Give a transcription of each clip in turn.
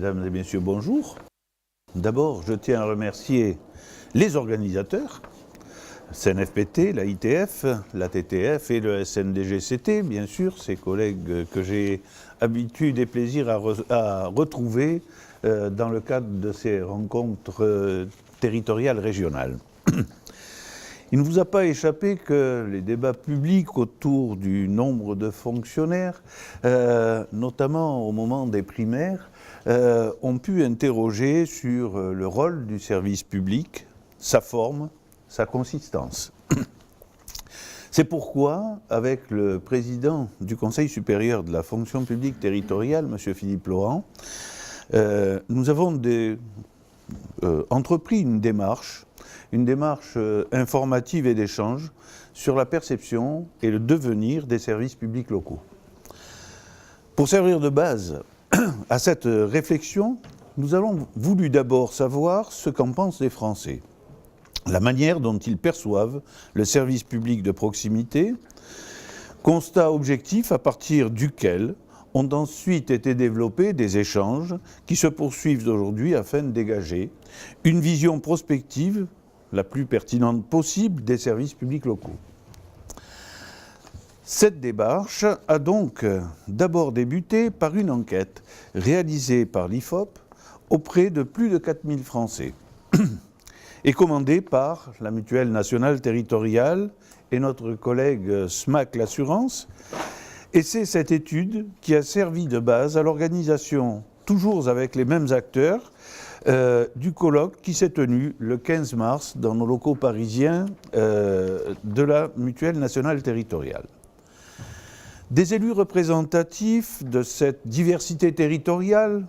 Mesdames et messieurs, bonjour. D'abord, je tiens à remercier les organisateurs, CNFPT, la ITF, la TTF et le SNDGCT, bien sûr, ces collègues que j'ai habitude et plaisir à retrouver dans le cadre de ces rencontres territoriales régionales. Il ne vous a pas échappé que les débats publics autour du nombre de fonctionnaires, notamment au moment des primaires, ont pu interroger sur le rôle du service public, sa forme, sa consistance. C'est pourquoi, avec le président du Conseil supérieur de la fonction publique territoriale, M. Philippe Laurent, nous avons entrepris une démarche informative et d'échange sur la perception et le devenir des services publics locaux. Pour servir de base à cette réflexion, nous avons voulu d'abord savoir ce qu'en pensent les Français, la manière dont ils perçoivent le service public de proximité, constat objectif à partir duquel ont ensuite été développés des échanges qui se poursuivent aujourd'hui afin de dégager une vision prospective la plus pertinente possible des services publics locaux. Cette démarche a donc d'abord débuté par une enquête réalisée par l'IFOP auprès de plus de 4000 Français et commandée par la Mutuelle nationale territoriale et notre collègue SMAC l'assurance. Et c'est cette étude qui a servi de base à l'organisation, toujours avec les mêmes acteurs, du colloque qui s'est tenu le 15 mars dans nos locaux parisiens de la Mutuelle nationale territoriale. Des élus représentatifs de cette diversité territoriale,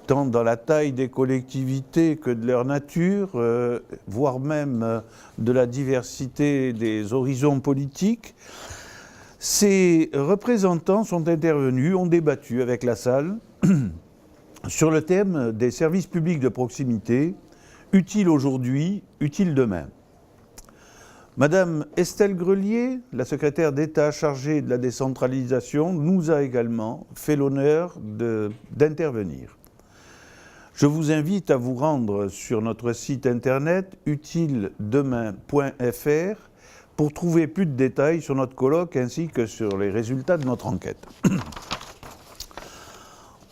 tant dans la taille des collectivités que de leur nature, voire même de la diversité des horizons politiques, ces représentants sont intervenus, ont débattu avec la salle sur le thème des services publics de proximité, utiles aujourd'hui, utiles demain. Madame Estelle Grelier, la secrétaire d'État chargée de la décentralisation, nous a également fait l'honneur d'intervenir. Je vous invite à vous rendre sur notre site internet utiledemain.fr pour trouver plus de détails sur notre colloque ainsi que sur les résultats de notre enquête.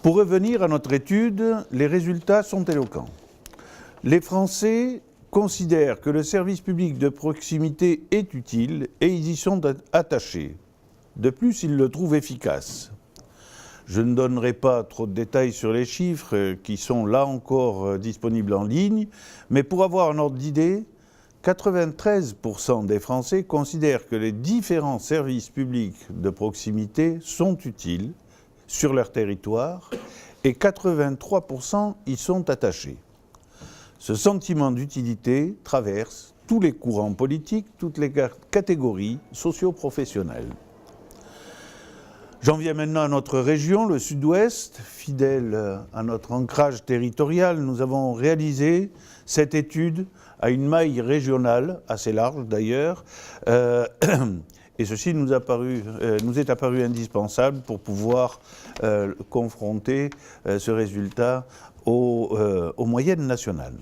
Pour revenir à notre étude, les résultats sont éloquents. Les Français considèrent que le service public de proximité est utile et ils y sont attachés. De plus, ils le trouvent efficace. Je ne donnerai pas trop de détails sur les chiffres qui sont là encore disponibles en ligne, mais pour avoir un ordre d'idée, 93% des Français considèrent que les différents services publics de proximité sont utiles sur leur territoire et 83% y sont attachés. Ce sentiment d'utilité traverse tous les courants politiques, toutes les catégories socio-professionnelles. J'en viens maintenant à notre région, le Sud-Ouest. Fidèle à notre ancrage territorial, nous avons réalisé cette étude à une maille régionale, assez large d'ailleurs, et ceci nous est apparu indispensable pour pouvoir confronter ce résultat aux moyennes nationales.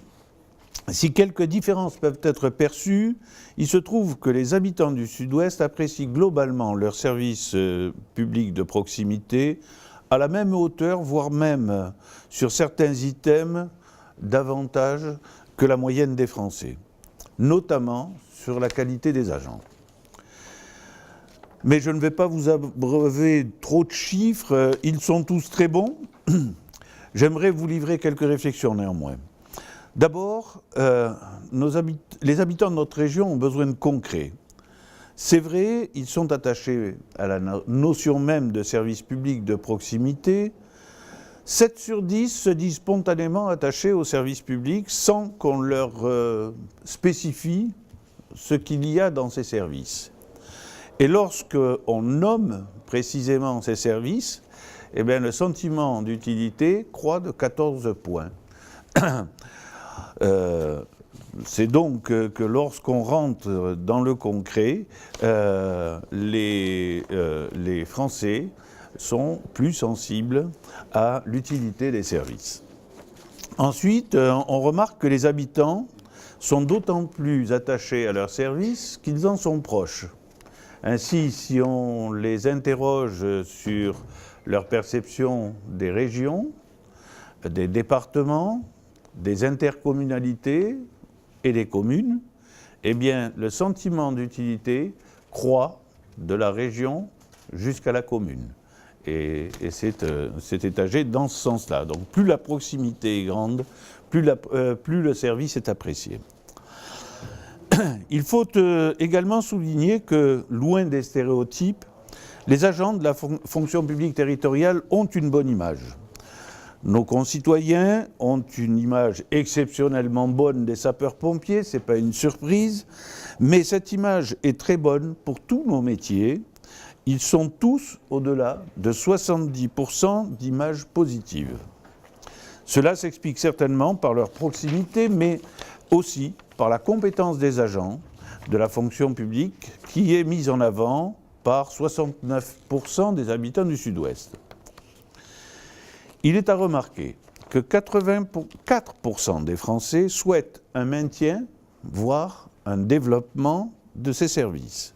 Si quelques différences peuvent être perçues, il se trouve que les habitants du Sud-Ouest apprécient globalement leurs services publics de proximité à la même hauteur, voire même sur certains items davantage que la moyenne des Français, notamment sur la qualité des agents. Mais je ne vais pas vous abreuver trop de chiffres, ils sont tous très bons. J'aimerais vous livrer quelques réflexions néanmoins. D'abord, les habitants de notre région ont besoin de concret. C'est vrai, ils sont attachés à la notion même de service public de proximité. 7 sur 10 se disent spontanément attachés au service public sans qu'on leur spécifie ce qu'il y a dans ces services. Et lorsqu'on nomme précisément ces services, eh bien, le sentiment d'utilité croît de 14 points. C'est donc que lorsqu'on rentre dans le concret, les Français sont plus sensibles à l'utilité des services. Ensuite, on remarque que les habitants sont d'autant plus attachés à leurs services qu'ils en sont proches. Ainsi, si on les interroge sur leur perception des régions, des départements, des intercommunalités et des communes, eh bien, le sentiment d'utilité croît de la région jusqu'à la commune. Et c'est étagé dans ce sens-là. Donc plus la proximité est grande, plus le service est apprécié. Il faut également souligner que, loin des stéréotypes, les agents de la fonction publique territoriale ont une bonne image. Nos concitoyens ont une image exceptionnellement bonne des sapeurs-pompiers, ce n'est pas une surprise, mais cette image est très bonne pour tous nos métiers. Ils sont tous au-delà de 70% d'images positives. Cela s'explique certainement par leur proximité, mais aussi par la compétence des agents de la fonction publique qui est mise en avant par 69% des habitants du Sud-Ouest. Il est à remarquer que 84% des Français souhaitent un maintien, voire un développement de ces services,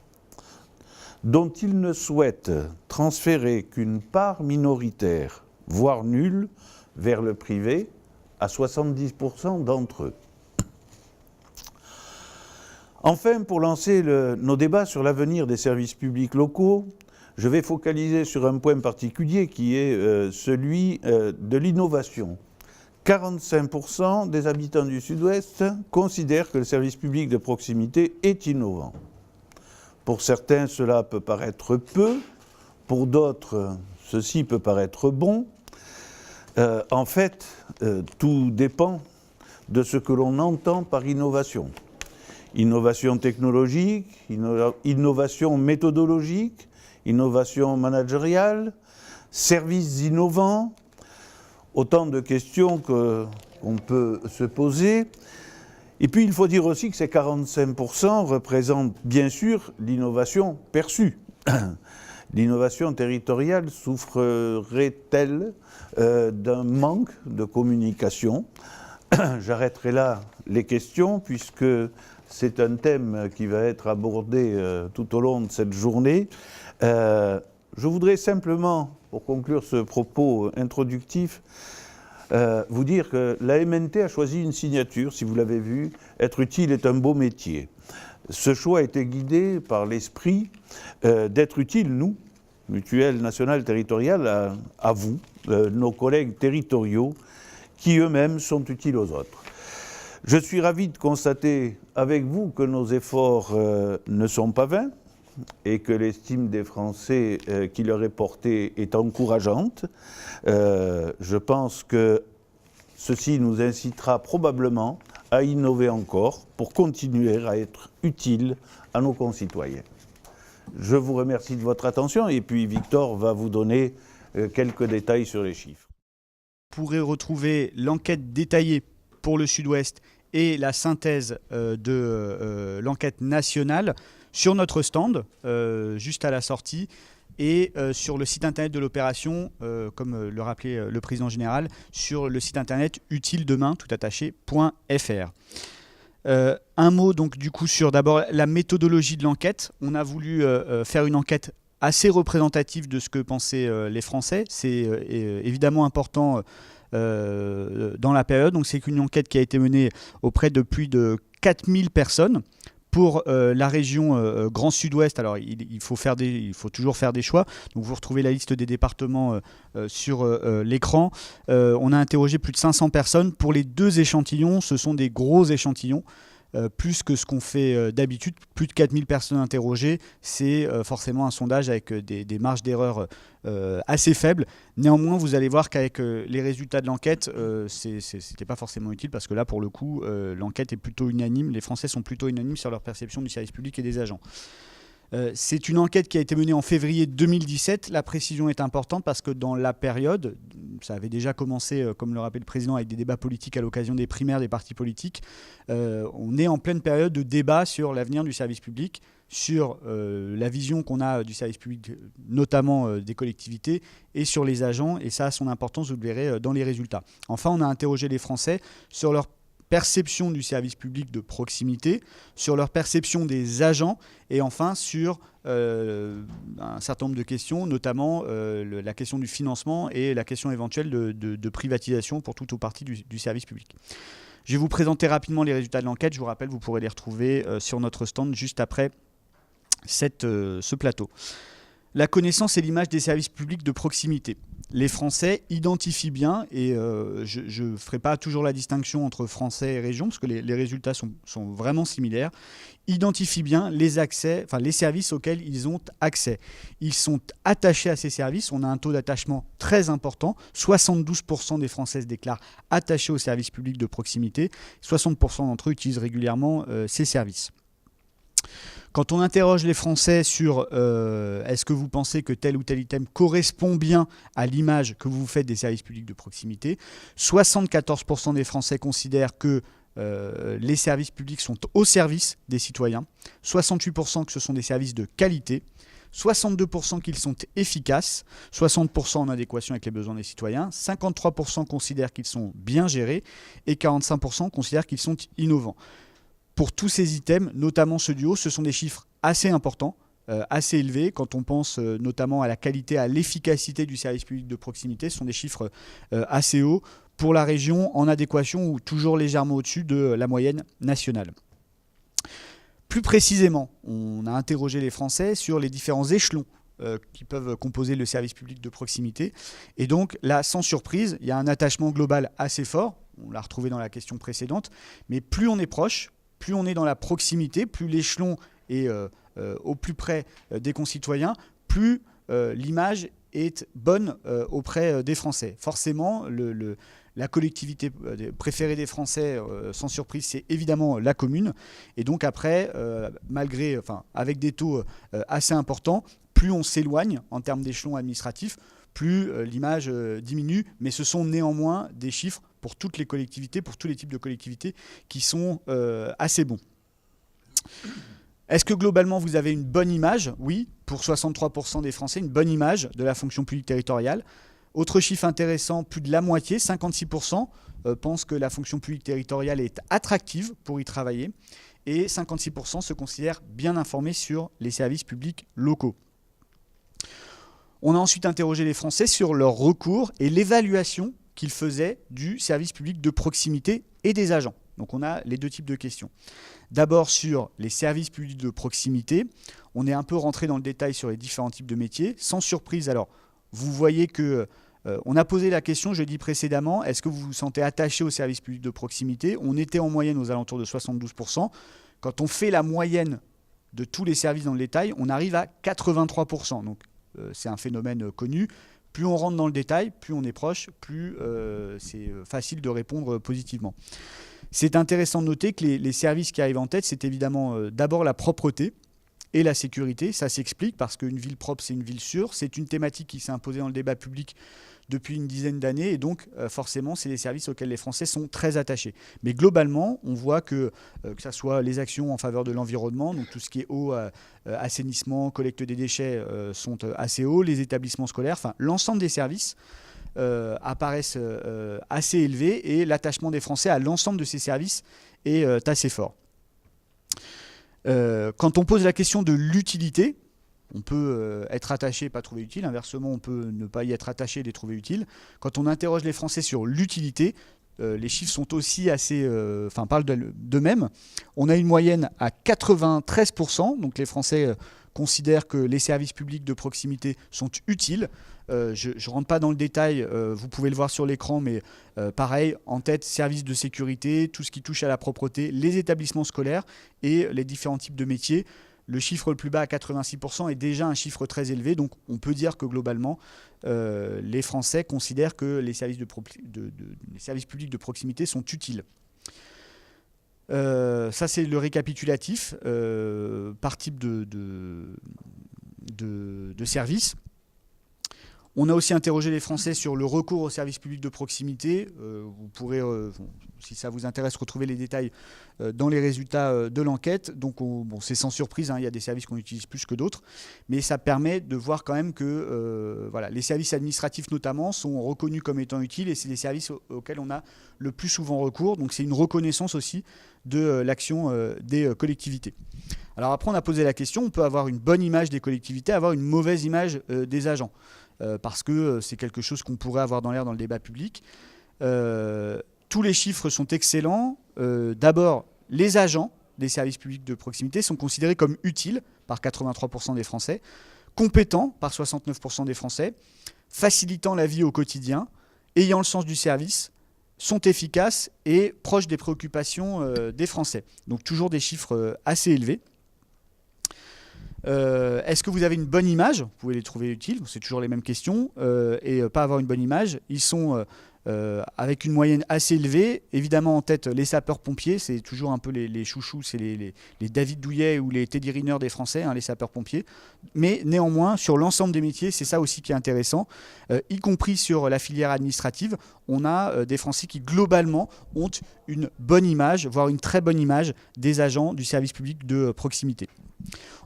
dont ils ne souhaitent transférer qu'une part minoritaire, voire nulle, vers le privé, à 70% d'entre eux. Enfin, pour lancer nos débats sur l'avenir des services publics locaux, je vais focaliser sur un point particulier qui est celui de l'innovation. 45% des habitants du Sud-Ouest considèrent que le service public de proximité est innovant. Pour certains, cela peut paraître peu, pour d'autres, ceci peut paraître bon. En fait, tout dépend de ce que l'on entend par innovation. Innovation technologique, innovation méthodologique, innovation managériale, services innovants, autant de questions qu'on peut se poser. Et puis il faut dire aussi que ces 45% représentent bien sûr l'innovation perçue. L'innovation territoriale souffrerait-elle d'un manque de communication? J'arrêterai là les questions puisque c'est un thème qui va être abordé tout au long de cette journée. Je voudrais simplement, pour conclure ce propos introductif, vous dire que la MNT a choisi une signature, si vous l'avez vu, être utile est un beau métier. Ce choix a été guidé par l'esprit d'être utile, nous, Mutuelle nationale territoriale, à vous, nos collègues territoriaux, qui eux-mêmes sont utiles aux autres. Je suis ravi de constater avec vous que nos efforts ne sont pas vains et que l'estime des Français qui leur est portée est encourageante. Je pense que ceci nous incitera probablement à innover encore pour continuer à être utile à nos concitoyens. Je vous remercie de votre attention et puis Victor va vous donner quelques détails sur les chiffres. Vous pourrez retrouver l'enquête détaillée pour le Sud-Ouest et la synthèse de l'enquête nationale sur notre stand, juste à la sortie, et sur le site internet de l'opération, comme le rappelait le président général, sur le site internet utiledemain.fr. Un mot donc du coup sur d'abord la méthodologie de l'enquête. On a voulu faire une enquête assez représentative de ce que pensaient les Français. C'est évidemment important dans la période. Donc c'est une enquête qui a été menée auprès de plus de 4000 personnes. Pour la région Grand Sud-Ouest, alors il faut toujours faire des choix. Donc vous retrouvez la liste des départements sur l'écran. On a interrogé plus de 500 personnes. Pour les deux échantillons, ce sont des gros échantillons. Plus que ce qu'on fait d'habitude, plus de 4000 personnes interrogées, c'est forcément un sondage avec des marges d'erreur assez faibles. Néanmoins, vous allez voir qu'avec les résultats de l'enquête, c'était pas forcément utile parce que là, pour le coup, l'enquête est plutôt unanime. Les Français sont plutôt unanimes sur leur perception du service public et des agents. C'est une enquête qui a été menée en février 2017. La précision est importante parce que dans la période, ça avait déjà commencé, comme le rappelait le président, avec des débats politiques à l'occasion des primaires des partis politiques. On est en pleine période de débat sur l'avenir du service public, sur la vision qu'on a du service public, notamment des collectivités, et sur les agents, et ça a son importance, vous le verrez, dans les résultats. Enfin, on a interrogé les Français sur leur perception du service public de proximité, sur leur perception des agents, et enfin sur un certain nombre de questions, notamment la question du financement et la question éventuelle de privatisation pour tout ou partie du service public. Je vais vous présenter rapidement les résultats de l'enquête. Je vous rappelle, vous pourrez les retrouver sur notre stand juste après ce plateau. La connaissance et l'image des services publics de proximité. Les Français identifient bien, et je ne ferai pas toujours la distinction entre Français et région, parce que les résultats sont vraiment similaires, identifient bien les services auxquels ils ont accès. Ils sont attachés à ces services. On a un taux d'attachement très important. 72% des Français se déclarent attachés aux services publics de proximité. 60% d'entre eux utilisent régulièrement ces services. Quand on interroge les Français sur est-ce que vous pensez que tel ou tel item correspond bien à l'image que vous vous faites des services publics de proximité, 74% des Français considèrent que les services publics sont au service des citoyens, 68% que ce sont des services de qualité, 62% qu'ils sont efficaces, 60% en adéquation avec les besoins des citoyens, 53% considèrent qu'ils sont bien gérés et 45% considèrent qu'ils sont innovants. Pour tous ces items, notamment ceux du haut, ce sont des chiffres assez importants, assez élevés. Quand on pense notamment à la qualité, à l'efficacité du service public de proximité, ce sont des chiffres assez hauts. Pour la région, en adéquation ou toujours légèrement au-dessus de la moyenne nationale. Plus précisément, on a interrogé les Français sur les différents échelons qui peuvent composer le service public de proximité. Et donc là, sans surprise, il y a un attachement global assez fort. On l'a retrouvé dans la question précédente. Mais plus on est proche, plus on est dans la proximité, plus l'échelon est au plus près des concitoyens, plus l'image est bonne auprès des Français. Forcément, la collectivité préférée des Français, sans surprise, c'est évidemment la commune. Et donc après, avec des taux assez importants, plus on s'éloigne en termes d'échelon administratif, plus l'image diminue. Mais ce sont néanmoins des chiffres pour toutes les collectivités, pour tous les types de collectivités, qui sont assez bons. Est-ce que globalement vous avez une bonne image? Oui, pour 63% des Français, une bonne image de la fonction publique territoriale. Autre chiffre intéressant, plus de la moitié, 56%, pensent que la fonction publique territoriale est attractive pour y travailler. Et 56% se considèrent bien informés sur les services publics locaux. On a ensuite interrogé les Français sur leur recours et l'évaluation qu'ils faisaient du service public de proximité et des agents. Donc on a les deux types de questions. D'abord sur les services publics de proximité, on est un peu rentré dans le détail sur les différents types de métiers. Sans surprise, alors vous voyez que on a posé la question, je l'ai dit précédemment, est-ce que vous vous sentez attaché au service public de proximité? On était en moyenne aux alentours de 72%. Quand on fait la moyenne de tous les services dans le détail, on arrive à 83%. Donc c'est un phénomène connu. Plus on rentre dans le détail, plus on est proche, plus c'est facile de répondre positivement. C'est intéressant de noter que les services qui arrivent en tête, c'est évidemment d'abord la propreté et la sécurité. Ça s'explique parce qu'une ville propre, c'est une ville sûre. C'est une thématique qui s'est imposée dans le débat public depuis une dizaine d'années et donc forcément, c'est des services auxquels les Français sont très attachés. Mais globalement, on voit que ce soit les actions en faveur de l'environnement, donc tout ce qui est eau, assainissement, collecte des déchets sont assez hauts, les établissements scolaires, enfin l'ensemble des services apparaissent assez élevés et l'attachement des Français à l'ensemble de ces services est assez fort. Quand on pose la question de l'utilité, on peut être attaché et pas trouver utile. Inversement, on peut ne pas y être attaché et les trouver utiles. Quand on interroge les Français sur l'utilité, les chiffres sont aussi assez, parlent d'eux-mêmes. On a une moyenne à 93%. Donc les Français considèrent que les services publics de proximité sont utiles. Je ne rentre pas dans le détail, vous pouvez le voir sur l'écran, mais pareil, en tête, services de sécurité, tout ce qui touche à la propreté, les établissements scolaires et les différents types de métiers. Le chiffre le plus bas à 86% est déjà un chiffre très élevé, donc on peut dire que globalement, les Français considèrent que les services publics de proximité sont utiles. Ça, c'est le récapitulatif par type de service. On a aussi interrogé les Français sur le recours aux services publics de proximité. Vous pourrez, si ça vous intéresse, retrouver les détails dans les résultats de l'enquête. Donc c'est sans surprise, il y a des services qu'on utilise plus que d'autres, mais ça permet de voir quand même que les services administratifs notamment sont reconnus comme étant utiles et c'est les services auxquels on a le plus souvent recours. Donc c'est une reconnaissance aussi de l'action des collectivités. Alors après, on a posé la question, on peut avoir une bonne image des collectivités, avoir une mauvaise image des agents. Parce que c'est quelque chose qu'on pourrait avoir dans l'air dans le débat public. Tous les chiffres sont excellents. D'abord, les agents des services publics de proximité sont considérés comme utiles par 83% des Français, compétents par 69% des Français, facilitant la vie au quotidien, ayant le sens du service, sont efficaces et proches des préoccupations des Français. Donc toujours des chiffres assez élevés. Est-ce que vous avez une bonne image? Vous pouvez les trouver utiles, c'est toujours les mêmes questions. Et pas avoir une bonne image. Ils sont avec une moyenne assez élevée. Évidemment, en tête, les sapeurs-pompiers, c'est toujours un peu les chouchous, c'est les David Douillet ou les Teddy Riner des Français, les sapeurs-pompiers. Mais néanmoins, sur l'ensemble des métiers, c'est ça aussi qui est intéressant. Y compris sur la filière administrative, on a des Français qui, globalement, ont une bonne image, voire une très bonne image des agents du service public de proximité.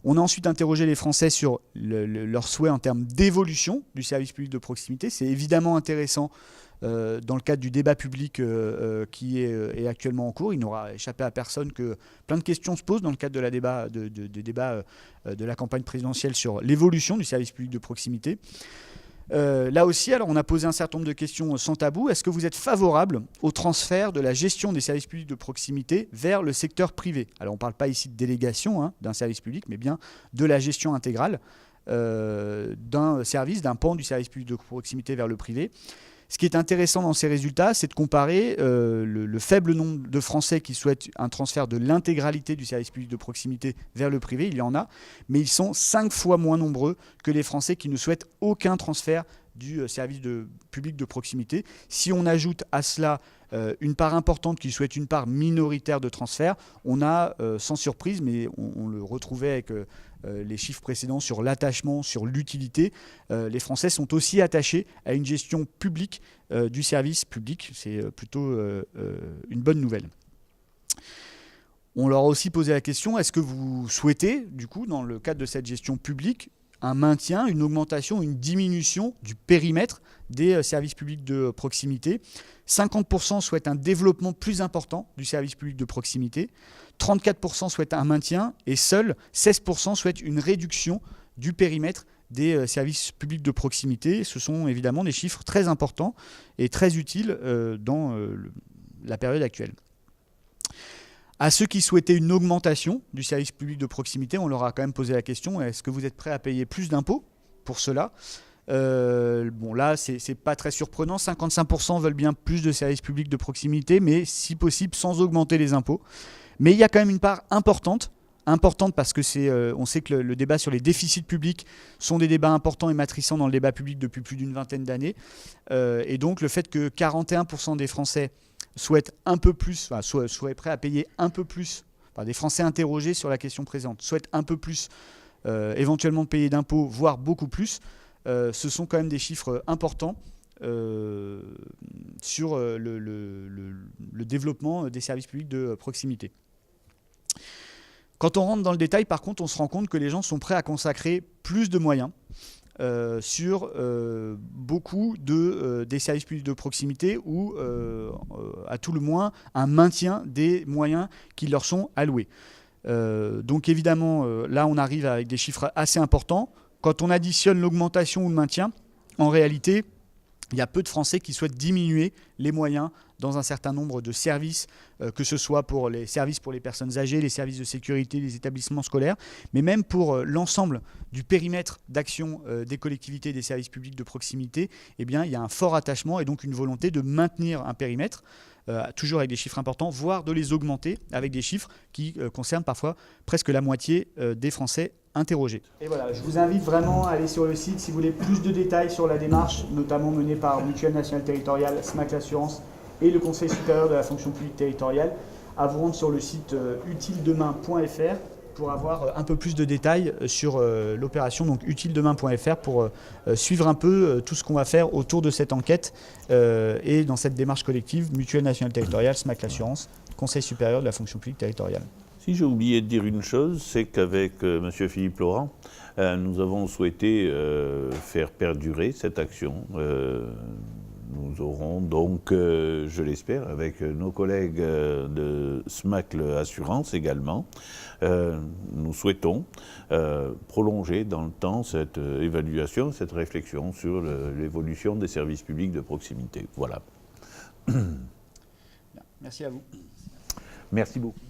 On a ensuite interrogé les Français sur leur souhait en termes d'évolution du service public de proximité. C'est évidemment intéressant dans le cadre du débat public qui est actuellement en cours. Il n'aura échappé à personne que plein de questions se posent dans le cadre de la débat de la campagne présidentielle sur l'évolution du service public de proximité. Là aussi, alors on a posé un certain nombre de questions sans tabou. Est-ce que vous êtes favorable au transfert de la gestion des services publics de proximité vers le secteur privé? Alors on ne parle pas ici de délégation d'un service public, mais bien de la gestion intégrale d'un service, d'un pan du service public de proximité vers le privé. Ce qui est intéressant dans ces résultats, c'est de comparer le faible nombre de Français qui souhaitent un transfert de l'intégralité du service public de proximité vers le privé. Il y en a, mais ils sont 5 fois moins nombreux que les Français qui ne souhaitent aucun transfert du service public de proximité. Si on ajoute à cela une part importante qui souhaite une part minoritaire de transfert, on a, sans surprise, mais on le retrouvait avec les chiffres précédents sur l'attachement, sur l'utilité, les Français sont aussi attachés à une gestion publique du service public. C'est plutôt une bonne nouvelle. On leur a aussi posé la question, est-ce que vous souhaitez, du coup, dans le cadre de cette gestion publique, un maintien, une augmentation, une diminution du périmètre des services publics de proximité? 50% souhaitent un développement plus important du service public de proximité, 34% souhaitent un maintien et seuls 16% souhaitent une réduction du périmètre des services publics de proximité. Ce sont évidemment des chiffres très importants et très utiles dans la période actuelle. À ceux qui souhaitaient une augmentation du service public de proximité, on leur a quand même posé la question, est-ce que vous êtes prêts à payer plus d'impôts pour cela? Là, c'est pas très surprenant. 55% veulent bien plus de services publics de proximité, mais si possible sans augmenter les impôts. Mais il y a quand même une part importante parce que on sait que le débat sur les déficits publics sont des débats importants et matrissants dans le débat public depuis plus d'une vingtaine d'années. Et donc le fait que 41% des Français souhaitent un peu plus, soient prêts à payer un peu plus, des Français interrogés sur la question présente, souhaitent un peu plus, éventuellement payer d'impôts, voire beaucoup plus. Ce sont quand même des chiffres importants sur le développement des services publics de proximité. Quand on rentre dans le détail, par contre, on se rend compte que les gens sont prêts à consacrer plus de moyens sur beaucoup des services publics de proximité ou, à tout le moins, un maintien des moyens qui leur sont alloués. Donc évidemment, là, on arrive avec des chiffres assez importants. Quand on additionne l'augmentation ou le maintien, en réalité, il y a peu de Français qui souhaitent diminuer les moyens dans un certain nombre de services, que ce soit pour les services pour les personnes âgées, les services de sécurité, les établissements scolaires, mais même pour l'ensemble du périmètre d'action des collectivités et des services publics de proximité, eh bien, il y a un fort attachement et donc une volonté de maintenir un périmètre, toujours avec des chiffres importants, voire de les augmenter avec des chiffres qui concernent parfois presque la moitié des Français interrogés. Et voilà, je vous invite vraiment à aller sur le site si vous voulez plus de détails sur la démarche, notamment menée par Mutuelle Nationale Territoriale, SMAC l'Assurance et le Conseil supérieur de la fonction publique territoriale, à vous rendre sur le site utiledemain.fr pour avoir un peu plus de détails sur l'opération, donc utiledemain.fr, pour suivre un peu tout ce qu'on va faire autour de cette enquête et dans cette démarche collective, Mutuelle Nationale Territoriale, SMAC l'assurance, Conseil supérieur de la fonction publique territoriale. Si j'ai oublié de dire une chose, c'est qu'avec M. Philippe Laurent, nous avons souhaité faire perdurer cette action. Nous aurons donc, je l'espère, avec nos collègues de SMAC Assurance également, nous souhaitons prolonger dans le temps cette évaluation, cette réflexion sur l'évolution des services publics de proximité. Voilà. Merci à vous. Merci beaucoup.